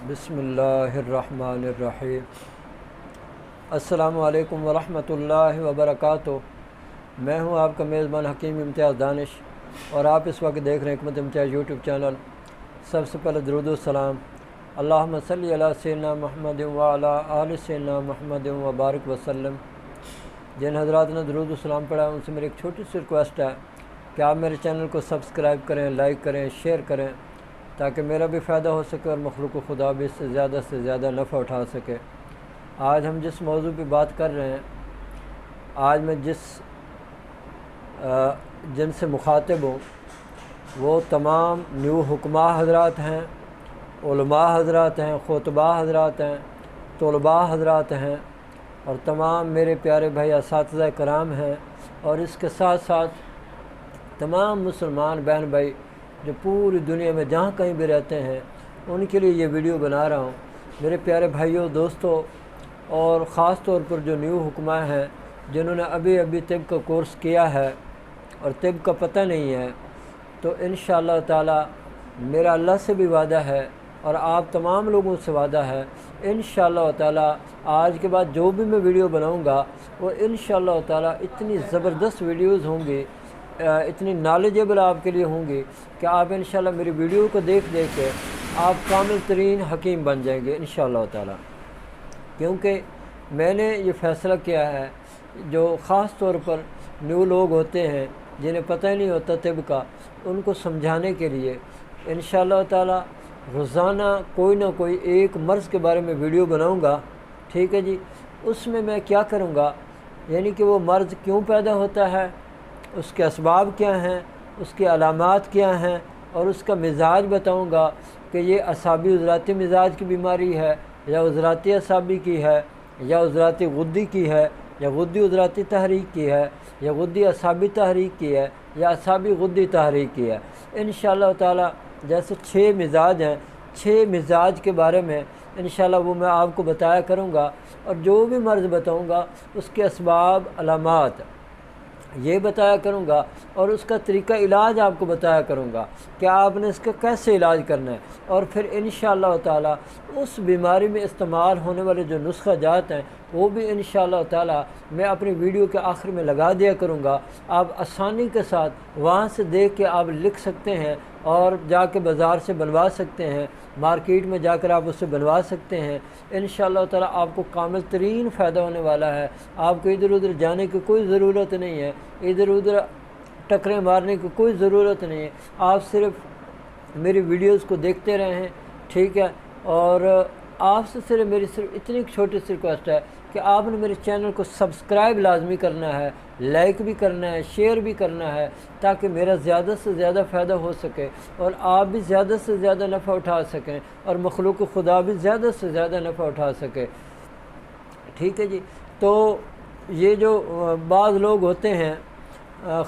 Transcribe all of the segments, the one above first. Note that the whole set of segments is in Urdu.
بسم اللہ الرحمن الرحیم۔ السلام علیکم ورحمۃ اللہ وبرکاتہ۔ میں ہوں آپ کا میزبان حکیم امتیاز دانش، اور آپ اس وقت دیکھ رہے ہیں حکمت امتیاز یوٹیوب چینل۔ سب سے پہلے درود و سلام اللہم صلی علی سیدنا محمد وعلی آل سیدنا محمد وبارک وسلم۔ جن حضرات نے درود و سلام پڑھا ان سے میری ایک چھوٹی سی ریکویسٹ ہے کہ آپ میرے چینل کو سبسکرائب کریں، لائک کریں، شیئر کریں، تاکہ میرا بھی فائدہ ہو سکے اور مخلوق خدا بھی اس سے زیادہ نفع اٹھا سکے۔ آج ہم جس موضوع پہ بات کر رہے ہیں، آج میں جن سے مخاطب ہوں وہ تمام نیو حکماء حضرات ہیں، علماء حضرات ہیں، خطباء حضرات ہیں، طلباء حضرات ہیں، اور تمام میرے پیارے بھائی اساتذہ کرام ہیں، اور اس کے ساتھ ساتھ تمام مسلمان بہن بھائی جو پوری دنیا میں جہاں کہیں بھی رہتے ہیں، ان کے لیے یہ ویڈیو بنا رہا ہوں۔ میرے پیارے بھائیوں، دوستوں، اور خاص طور پر جو نیو حکماء ہیں جنہوں نے ابھی طب کا کورس کیا ہے اور طب کا پتہ نہیں ہے، تو انشاءاللہ تعالی میرا اللہ سے بھی وعدہ ہے اور آپ تمام لوگوں سے وعدہ ہے، انشاءاللہ تعالی آج کے بعد جو بھی میں ویڈیو بناؤں گا وہ انشاءاللہ تعالی اتنی زبردست ویڈیوز ہوں گی، اتنی نالجیبل آپ کے لیے ہوں گی کہ آپ انشاءاللہ میری ویڈیو کو دیکھ کے آپ کامل ترین حکیم بن جائیں گے انشاءاللہ تعالی۔ کیونکہ میں نے یہ فیصلہ کیا ہے، جو خاص طور پر نیو لوگ ہوتے ہیں جنہیں پتہ ہی نہیں ہوتا طب کا، ان کو سمجھانے کے لیے انشاءاللہ تعالی روزانہ کوئی نہ کوئی ایک مرض کے بارے میں ویڈیو بناؤں گا، ٹھیک ہے جی۔ اس میں کیا کروں گا، یعنی کہ وہ مرض کیوں پیدا ہوتا ہے، اس کے اسباب کیا ہیں، اس کی علامات کیا ہیں، اور اس کا مزاج بتاؤں گا کہ یہ اعصابی عضلاتی مزاج کی بیماری ہے، یا عضلاتی اعصابی کی ہے، یا عضلاتی غدی کی ہے، یا غدی عضلاتی تحریک کی ہے، یا غدی اعصابی تحریک کی ہے، یا اعصابی غدی تحریک کی ہے۔ انشاءاللہ تعالی جیسے 6 مزاج ہیں، 6 مزاج کے بارے میں انشاءاللہ وہ میں آپ کو بتایا کروں گا، اور جو بھی مرض بتاؤں گا اس کے اسباب، علامات یہ بتایا کروں گا، اور اس کا طریقہ علاج آپ کو بتایا کروں گا کہ آپ نے اس کا کیسے علاج کرنا ہے، اور پھر انشاءاللہ تعالی اس بیماری میں استعمال ہونے والے جو نسخہ جات ہیں وہ بھی انشاءاللہ تعالی میں اپنی ویڈیو کے آخر میں لگا دیا کروں گا۔ آپ آسانی کے ساتھ وہاں سے دیکھ کے آپ لکھ سکتے ہیں، اور جا کے بازار سے بنوا سکتے ہیں، مارکیٹ میں جا کر آپ اسے بنوا سکتے ہیں۔ انشاءاللہ تعالی آپ کو کامل ترین فائدہ ہونے والا ہے۔ آپ کو ادھر ادھر جانے کی کوئی ضرورت نہیں ہے، ادھر ادھر ٹکریں مارنے کی کوئی ضرورت نہیں ہے۔ آپ صرف میری ویڈیوز کو دیکھتے رہیں، ٹھیک ہے۔ اور آپ سے میری صرف اتنی چھوٹی سی ریکویسٹ ہے کہ آپ نے میرے چینل کو سبسکرائب لازمی کرنا ہے، لائک بھی کرنا ہے، شیئر بھی کرنا ہے، تاکہ میرا زیادہ سے زیادہ فائدہ ہو سکے، اور آپ بھی زیادہ سے زیادہ نفع اٹھا سکیں، اور مخلوق خدا بھی زیادہ سے زیادہ نفع اٹھا سکے، ٹھیک ہے جی۔ تو یہ جو بعض لوگ ہوتے ہیں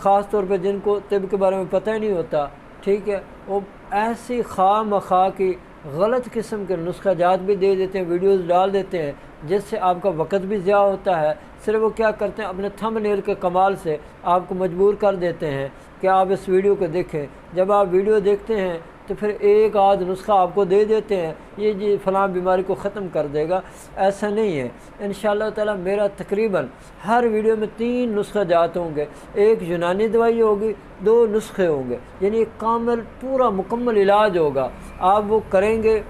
خاص طور پہ جن کو طب کے بارے میں پتہ ہی نہیں ہوتا، ٹھیک ہے، وہ ایسی خواہ مخواہ کی غلط قسم کے نسخہ جات بھی دے دیتے ہیں، ویڈیوز ڈال دیتے ہیں، جس سے آپ کا وقت بھی ضیاع ہوتا ہے۔ صرف وہ کیا کرتے ہیں، اپنے تھمب نیل کے کمال سے آپ کو مجبور کر دیتے ہیں کہ آپ اس ویڈیو کو دیکھیں۔ جب آپ ویڈیو دیکھتے ہیں تو پھر ایک آدھ نسخہ آپ کو دے دیتے ہیں، یہ جی فلاں بیماری کو ختم کر دے گا، ایسا نہیں ہے۔ انشاءاللہ تعالی میرا تقریباً ہر ویڈیو میں 3 نسخہ جات ہوں گے، ایک یونانی دوائی ہوگی، 2 نسخے ہوں گے، یعنی ایک کامل پورا مکمل علاج ہوگا۔ آپ وہ کریں گے،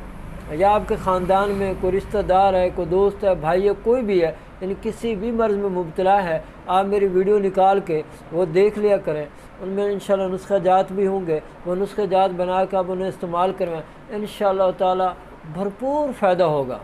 یا آپ کے خاندان میں کوئی رشتہ دار ہے، کوئی دوست ہے، بھائی ہے، کوئی بھی ہے، یعنی کسی بھی مرض میں مبتلا ہے، آپ میری ویڈیو نکال کے وہ دیکھ لیا کریں۔ ان میں انشاءاللہ نسخہ جات بھی ہوں گے، وہ نسخہ جات بنا کے آپ انہیں استعمال کروائیں، انشاءاللہ تعالی بھرپور فائدہ ہوگا،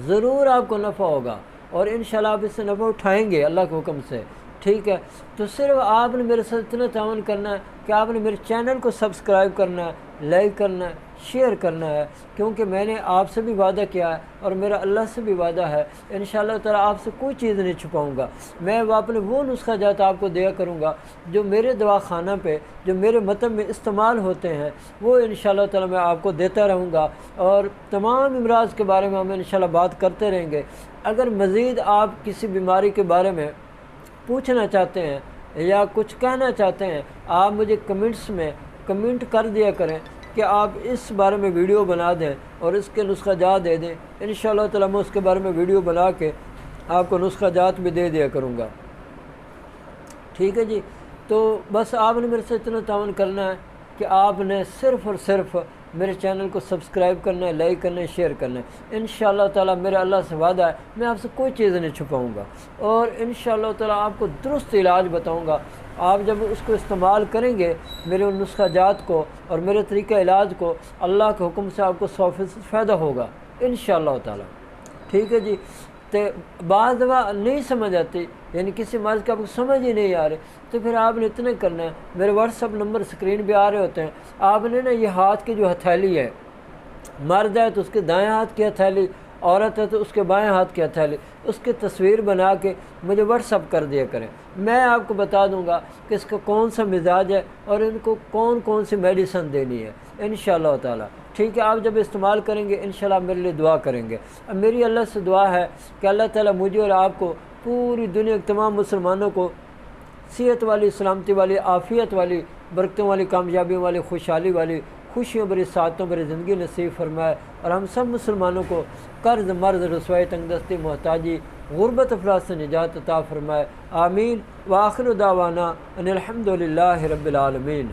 ضرور آپ کو نفع ہوگا، اور انشاءاللہ آپ اس سے نفع اٹھائیں گے اللہ کے حکم سے، ٹھیک ہے۔ تو صرف آپ نے میرے ساتھ اتنا تعاون کرنا ہے کہ آپ نے میرے چینل کو سبسکرائب کرنا ہے، لائک کرنا ہے، شیئر کرنا ہے، کیونکہ میں نے آپ سے بھی وعدہ کیا ہے، اور میرا اللہ سے بھی وعدہ ہے، انشاءاللہ تعالی آپ سے کوئی چیز نہیں چھپاؤں گا۔ میں اپنے وہ نسخہ جات آپ کو دیا کروں گا جو میرے دواخانہ پہ، جو میرے مطب میں استعمال ہوتے ہیں، وہ انشاءاللہ تعالی میں آپ کو دیتا رہوں گا، اور تمام امراض کے بارے میں ہم انشاءاللہ بات کرتے رہیں گے۔ اگر مزید آپ کسی بیماری کے بارے میں پوچھنا چاہتے ہیں یا کچھ کہنا چاہتے ہیں، آپ مجھے کمنٹس میں کمنٹ کر دیا کریں، کہ آپ اس بارے میں ویڈیو بنا دیں اور اس کے نسخہ جات دے دیں، انشاءاللہ تعالیٰ میں اس کے بارے میں ویڈیو بنا کے آپ کو نسخہ جات بھی دے دیا کروں گا، ٹھیک ہے جی۔ تو بس آپ نے میرے سے اتنا تعاون کرنا ہے کہ آپ نے صرف اور صرف میرے چینل کو سبسکرائب کرنا ہے، لائک کرنا ہے، شیئر کرنا ہے۔ انشاءاللہ تعالیٰ میرا اللہ سے وعدہ ہے میں آپ سے کوئی چیز نہیں چھپاؤں گا، اور انشاءاللہ تعالیٰ آپ کو درست علاج بتاؤں گا۔ آپ جب اس کو استعمال کریں گے میرے ان نسخہ جات کو اور میرے طریقہ علاج کو، اللہ کے حکم سے آپ کو 100% فائدہ ہوگا انشاءاللہ تعالیٰ، ٹھیک ہے جی۔ تو بعض دفعہ نہیں سمجھ آتی، یعنی کسی مرض کا آپ کو سمجھ ہی نہیں آ رہے، تو پھر آپ نے اتنا کرنا ہے، میرے واٹس ایپ نمبر اسکرین پہ آ رہے ہوتے ہیں، آپ نے نا یہ ہاتھ کی جو ہتھیلی ہے، مرد ہے تو اس کے دائیں ہاتھ کی ہتھیلی، عورت ہے تو اس کے بائیں ہاتھ کی ہتھیلی، اس کی تصویر بنا کے مجھے واٹس ایپ کر دیا کریں، میں آپ کو بتا دوں گا کہ اس کا کون سا مزاج ہے اور ان کو کون کون سی میڈیسن دینی ہے انشاءاللہ تعالیٰ، ٹھیک ہے۔ آپ جب استعمال کریں گے انشاءاللہ آپ میرے لیے دعا کریں گے۔ اب میری اللہ سے دعا ہے کہ اللہ تعالیٰ مجھے اور آپ کو، پوری دنیا کے تمام مسلمانوں کو صحت والی، سلامتی والی، عافیت والی، برکتوں والی، کامیابیوں والی، خوشحالی والی، خوشیوں بری، سعادتوں بری زندگی نصیب فرمائے، اور ہم سب مسلمانوں کو قرض، مرض، رسوائی، تنگ دستی، محتاجی، غربت، افلاس سے نجات عطا فرمائے، آمین۔ وآخر دعوانا ان الحمد للہ رب العالمین۔